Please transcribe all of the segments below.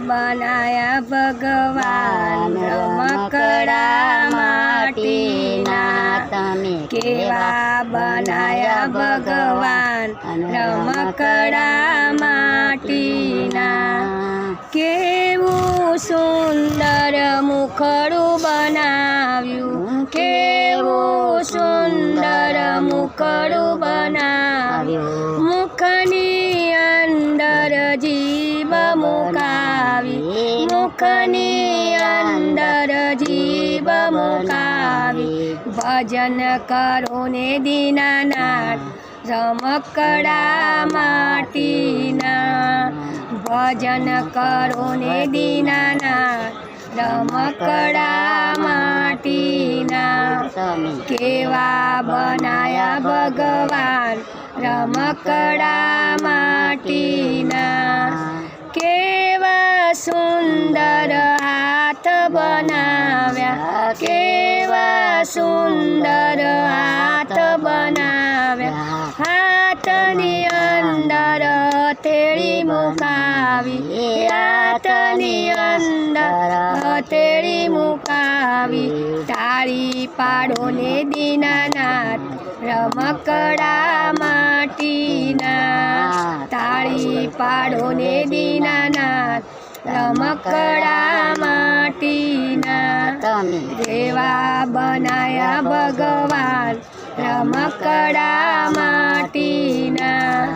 બનાયા ભગવાન રમકડા માટીના તમે કેવા બનાયા ભગવાન રમકડા માટીના કેવું સુંદર મુખડું બનાવ્યું કેવું સુંદર મુખડું બનાવ્યું મુખની અંદર જીભ મુકાવી મુખની અંદર જીભ મુકાવી ભજન કરો ને દીનાનાથ રમકડા માટીના ભજન કરો ને દીનાનાથ રમકડા માટીના કેવા બનાયા ભગવાન રમકડા માટીના કેવા સુંદર હાથ બનાવ્યા કેવા સુંદર હાથ બનાવ્યા હાથની અંદર હથેળી મુકાવી હાથની અંદર હથેળી મુકાવી તાળી પાડો ને દીનાનાથ રમકડા માટીના તાળી પાડો ને દીનાનાથ રમકડા માટીના જેવા બનાયા ભગવાન રમકડા માટીના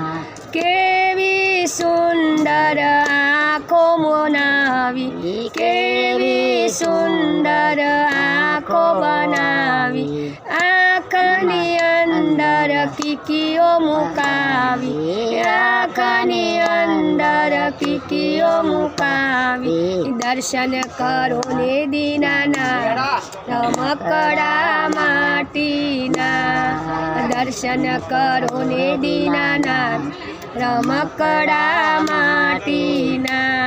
કેવી સુંદર આંખો બનાવી કેવી સુંદર આંખો બનાવી આંખની અંદર કીકીઓ મુકાવી આંખની અંદર કીકીઓ મુકાવી દર્શન કરો ને દીનાનાથ રમકડા માટીના દર્શન કરો ને દીનાનાથ રમકડા માટીના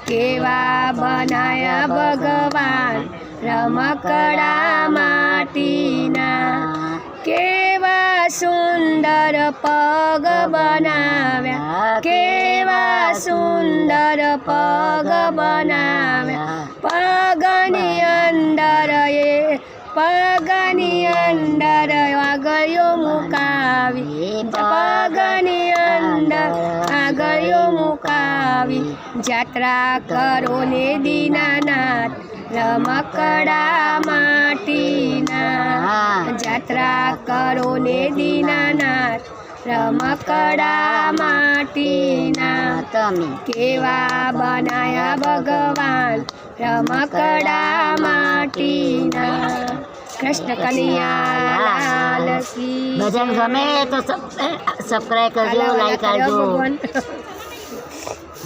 કેવા બનાયા ભગવાન રમકડા માટીના કેવા સુંદર પગ બનાવ્યા કેવા સુંદર પગ બનાવ્યા પગની અંદર પગની અંદર આગળિયો મુકાવી પગની અંદર આગળિયો મુકાવી જાત્રા કરો ને દીનાનાથ રમકડા માટીના જાત્રા કરો ને દીનાનાથ રમકડા માટીના કેવા બનાયા ભગવાન રમકડા માટીના કૃષ્ણ કનૈયા લાલ કી ભજન ગમે તો સબસ્ક્રાઇબ કરજો લાઈક કરજો.